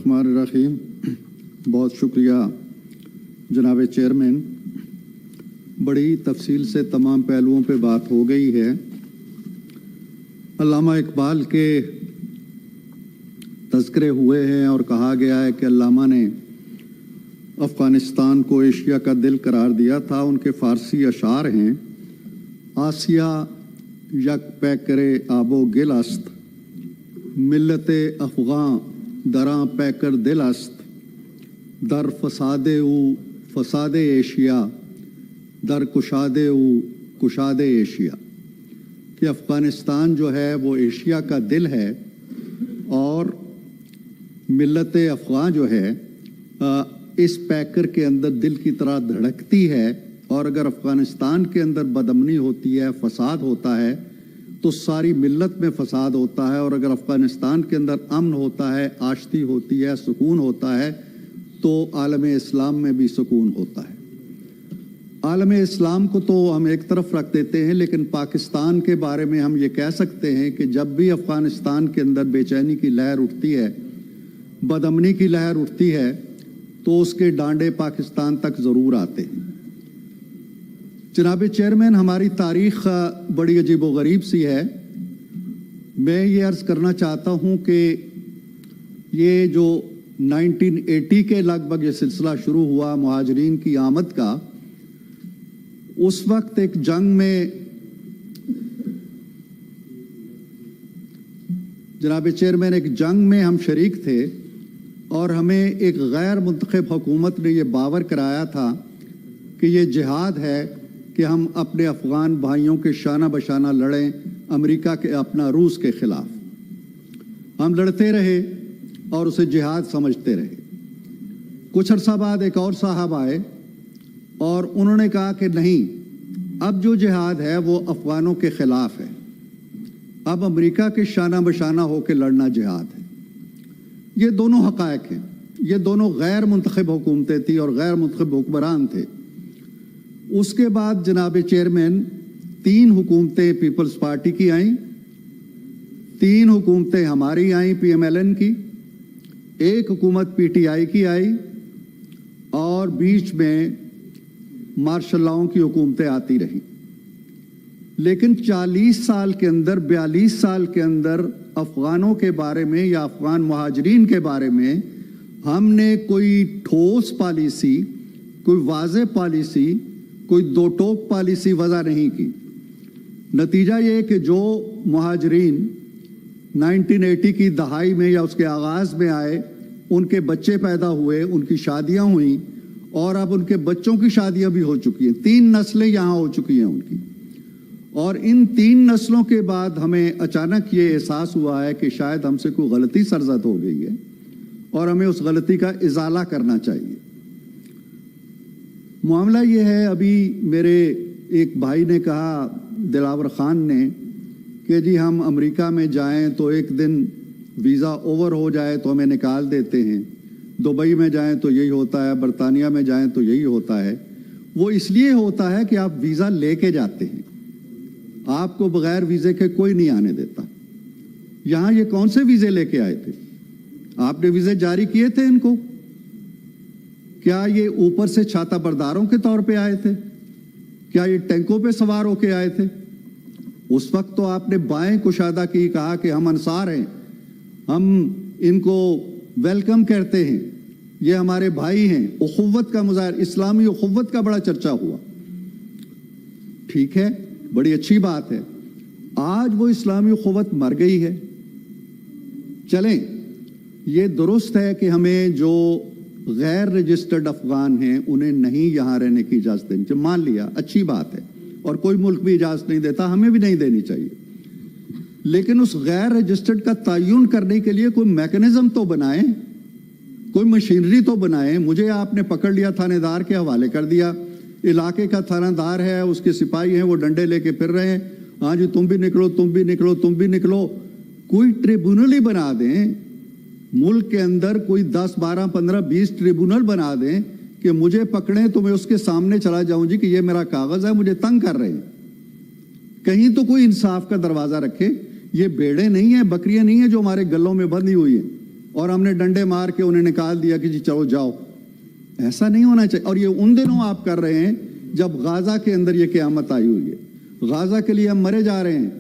बिस्मिल्लाहिर्रहमानिर्रहीम। बहुत शुक्रिया जनाब चेयरमैन। बड़ी तफसील से तमाम पहलुओं पे बात हो गई है। अल्लामा इकबाल के तज़किरे हुए हैं और कहा गया है कि अल्लामा ने अफ़गानिस्तान को एशिया का दिल करार दिया था। उनके फ़ारसी अशार हैं, आसिया यक पैकरे आबो गिल अस्त, मिल्लते अफ़गां दरां पैकर दिल अस्त, दर फसादे एशिया, दर कुशादे एशिया। कि अफ़गानिस्तान जो है वो एशिया का दिल है और मिल्लत अफ़गां जो है इस पैकर के अंदर दिल की तरह धड़कती है। और अगर अफ़गानिस्तान के अंदर बदअमनी होती है, फसाद होता है, तो सारी मिल्लत में फसाद होता है। और अगर अफ़गानिस्तान के अंदर अमन होता है, आशती होती है, सुकून होता है, तो आलम इस्लाम में भी सुकून होता है। आलम इस्लाम को तो हम एक तरफ रख देते हैं, लेकिन पाकिस्तान के बारे में हम ये कह सकते हैं कि जब भी अफ़गानिस्तान के अंदर बेचैनी की लहर उठती है, बदअमनी की लहर उठती है, तो उसके डांडे पाकिस्तान तक ज़रूर आते हैं। जनाब चेयरमैन, हमारी तारीख़ बड़ी अजीब व गरीब सी है। मैं ये अर्ज़ करना चाहता हूँ कि ये जो 1980 के लगभग ये सिलसिला शुरू हुआ मुहाजिरीन की आमद का, उस वक्त एक जंग में जनाब चेयरमैन एक जंग में हम शरीक थे और हमें एक गैर मुंतखब हुकूमत ने ये बावर कराया था कि ये जिहाद है कि हम अपने अफ़गान भाइयों के शाना बशाना लड़ें अमेरिका के अपना रूस के ख़िलाफ़। हम लड़ते रहे और उसे जिहाद समझते रहे। कुछ अरसा बाद एक और साहब आए और उन्होंने कहा कि नहीं, अब जो जिहाद है वो अफ़गानों के ख़िलाफ़ है, अब अमेरिका के शाना बशाना होकर लड़ना जिहाद है। ये दोनों हक़ाइक़ हैं। ये दोनों गैर मुंतखब हुकूमतें थी और गैर मुंतखब हुक्मरान थे। उसके बाद जनाब चेयरमैन 3 हुकूमतें पीपल्स पार्टी की आईं, 3 हुकूमतें हमारी आईं PMLN की, 1 हुकूमत PTI की आई और बीच में मार्शल लॉ की हुकूमतें आती रहीं। लेकिन 40 साल के अंदर, 42 साल के अंदर अफ़गानों के बारे में या अफ़गान मुहाजिरीन के बारे में हमने कोई ठोस पॉलिसी, कोई वाज़ेह पॉलिसी, कोई दो टोक पॉलिसी वज़ा नहीं की। नतीजा ये कि जो मुहाजिरीन 1980 की दहाई में या उसके आगाज़ में आए, उनके बच्चे पैदा हुए, उनकी शादियां हुई और अब उनके बच्चों की शादियां भी हो चुकी हैं। 3 नस्लें यहाँ हो चुकी हैं उनकी। और इन 3 नस्लों के बाद हमें अचानक ये एहसास हुआ है कि शायद हमसे कोई गलती सरजद हो गई है और हमें उस गलती का इजाला करना चाहिए। मामला ये है, अभी मेरे एक भाई ने कहा, दिलावर ख़ान ने, कि जी हम अमेरिका में जाएं तो एक दिन वीज़ा ओवर हो जाए तो हमें निकाल देते हैं, दुबई में जाएं तो यही होता है, बरतानिया में जाएं तो यही होता है। वो इसलिए होता है कि आप वीज़ा लेके जाते हैं, आपको बग़ैर वीज़े के कोई नहीं आने देता। यहाँ ये कौन से वीज़े लेके आए थे? आपने वीज़े जारी किए थे इनको? क्या ये ऊपर से छाता बरदारों के तौर पे आए थे? क्या ये टैंकों पे सवार होके आए थे? उस वक्त तो आपने बाएं कुशादा की, कहा कि हम अंसार हैं, हम इनको वेलकम करते हैं, ये हमारे भाई हैं। उखुव्वत का मुज़ाहिर, इस्लामी उखुव्वत का बड़ा चर्चा हुआ। ठीक है, बड़ी अच्छी बात है। आज वो इस्लामी उखुव्वत मर गई है। चलें, ये दुरुस्त है कि हमें जो गैर रजिस्टर्ड अफ़गान हैं उन्हें नहीं यहाँ रहने की इजाज़त देनी चाहिए। मान लिया, अच्छी बात है, और कोई मुल्क भी इजाज़त नहीं देता, हमें भी नहीं देनी चाहिए। लेकिन उस गैर रजिस्टर्ड का तयन करने के लिए कोई मैकेनिज्म तो बनाएं, कोई मशीनरी तो बनाएं। मुझे आपने पकड़ लिया, थानेदार के हवाले कर दिया, इलाके का थानेदार है, उसके सिपाही हैं, वो डंडे लेके फिर रहे हैं, हाँ जी तुम भी निकलो, तुम भी निकलो, तुम भी निकलो। कोई ट्रिब्यूनल ही बना दें मुल्क के अंदर, कोई 10, 12, 15, 20 ट्रिब्यूनल बना दें कि मुझे पकड़ें तो मैं उसके सामने चला जाऊं जी कि ये मेरा कागज़ है, मुझे तंग कर रहे हैं। कहीं तो कोई इंसाफ का दरवाज़ा रखे। ये भेड़ें नहीं है, बकरियां नहीं है जो हमारे गलों में बंधी हुई हैं और हमने डंडे मार के उन्हें निकाल दिया कि जी चलो जाओ। ऐसा नहीं होना चाहिए। और ये उन दिनों आप कर रहे हैं जब गाजा के अंदर ये क़यामत आई हुई है। गाजा के लिए हम मरे जा रहे हैं,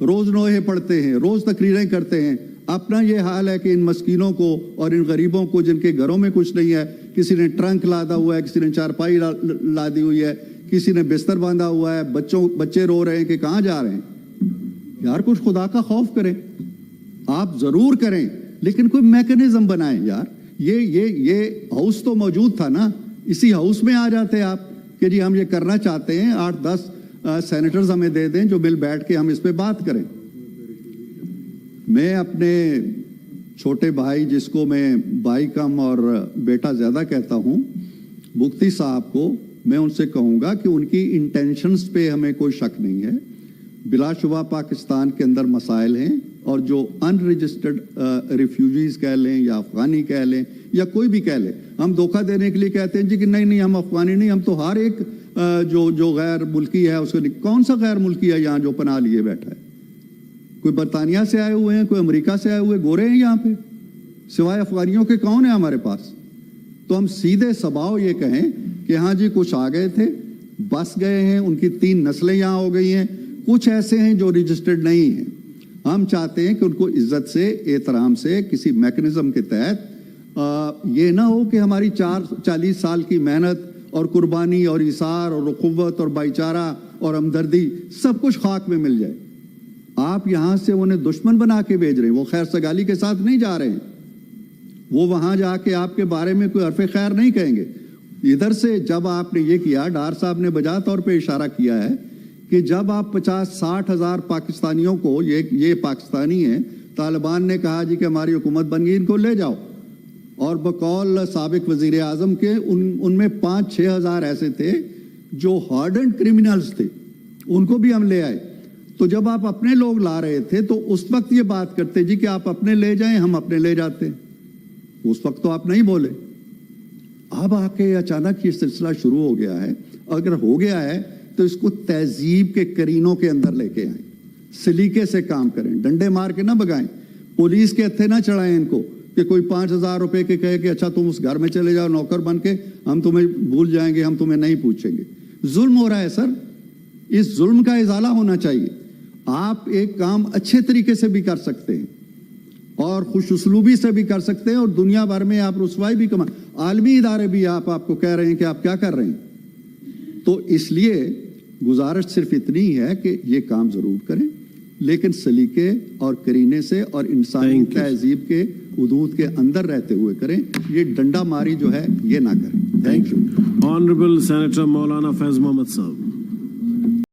रोज नोहे पढ़ते हैं, रोज तकरीरें करते हैं। अपना ये हाल है कि इन मस्कीनों को और इन गरीबों को जिनके घरों में कुछ नहीं है, किसी ने ट्रंक लादा हुआ है, किसी ने चारपाई लादी हुई है, किसी ने बिस्तर बांधा हुआ है, बच्चे रो रहे हैं कि कहाँ जा रहे हैं। यार कुछ खुदा का खौफ करें, आप जरूर करें, लेकिन कोई मैकेनिज्म बनाएं यार। ये हाउस तो मौजूद था ना, इसी हाउस में आ जाते आप कि जी हम ये करना चाहते हैं, 8-10 सेनेटर्स हमें दे दें जो मिल बैठ के हम इस पे बात करें। मैं अपने छोटे भाई, जिसको मैं भाई कम और बेटा ज्यादा कहता हूं, मुफ्ती साहब को मैं उनसे कहूंगा कि उनकी इंटेंशंस पे हमें कोई शक नहीं है। बिलाशुबा पाकिस्तान के अंदर मसाइल हैं, और जो अनरजिस्टर्ड रिफ्यूजीज कह लें या अफगानी कह लें या कोई भी कह लें, हम धोखा देने के लिए कहते हैं जी कि नहीं हम अफगानी नहीं, हम तो हर एक जो गैर मुल्की है उसको। कौन सा गैर मुल्की है यहाँ जो पनाह लिए बैठा है? कोई बरतानिया से आए हुए हैं, कोई अमेरिका से आए हुए गोरे हैं यहाँ पे, सिवाय अफगानियों के कौन है हमारे पास? तो हम सीधे सबाव ये कहें कि हाँ जी कुछ आ गए थे, बस गए हैं, उनकी 3 नस्लें यहाँ हो गई हैं। कुछ ऐसे हैं जो रजिस्टर्ड नहीं हैं। हम चाहते हैं कि उनको इज्जत से, एहतराम से, किसी मैकेनिज्म के तहत ये ना हो कि हमारी 40 साल की मेहनत और कुर्बानी और इसार और उखुव्वत और भाईचारा और हमदर्दी सब कुछ खाक में मिल जाए। आप यहां से उन्हें दुश्मन बना के भेज रहे हैं। वो खैर सगाली के साथ नहीं जा रहे हैं, वो वहां जाके आपके बारे में कोई हरफ खैर नहीं कहेंगे। इधर से जब आपने ये किया, डार साहब ने बजा तौर पे इशारा किया है कि जब आप 50-60 हजार पाकिस्तानियों को, ये पाकिस्तानी हैं, तालिबान ने कहा जी कि हमारी हुकूमत बन गई, इनको ले जाओ, और बकौल साबिक वजीर आजम के उनमें 5-6 हजार ऐसे थे जो हार्डन्ड क्रिमिनल्स थे, उनको भी हम ले आए। तो जब आप अपने लोग ला रहे थे तो उस वक्त ये बात करते जी कि आप अपने ले जाएं, हम अपने ले जाते। उस वक्त तो आप नहीं बोले। अब आके अचानक ये सिलसिला शुरू हो गया है। अगर हो गया है तो इसको तहजीब के करीनों के अंदर लेके आए, सलीके से काम करें, डंडे मार के ना भगाएं, पुलिस के हत्थे ना चढ़ाएं इनको कि कोई 5,000 रुपए के कहे कि अच्छा तुम उस घर में चले जाओ नौकर बन के, हम तुम्हें भूल जाएंगे, हम तुम्हें नहीं पूछेंगे। जुल्म हो रहा है सर, इस जुल्म का इजाला होना चाहिए। आप एक काम अच्छे तरीके से भी कर सकते हैं और खुश उसलूबी से भी कर सकते हैं, और दुनिया भर में आप रुसवाई भी कमा, आलमी इदारे भी आपको कह रहे हैं कि आप क्या कर रहे हैं। तो इसलिए गुजारिश सिर्फ इतनी है कि ये काम जरूर करें, लेकिन सलीके और करीने से और इंसानी तहजीब के हुदूद के अंदर रहते हुए करें। ये डंडा मारी जो है ये ना करें। Thank you. ऑनरेबल सेनेटर मौलाना फैज मोहम्मद साहब।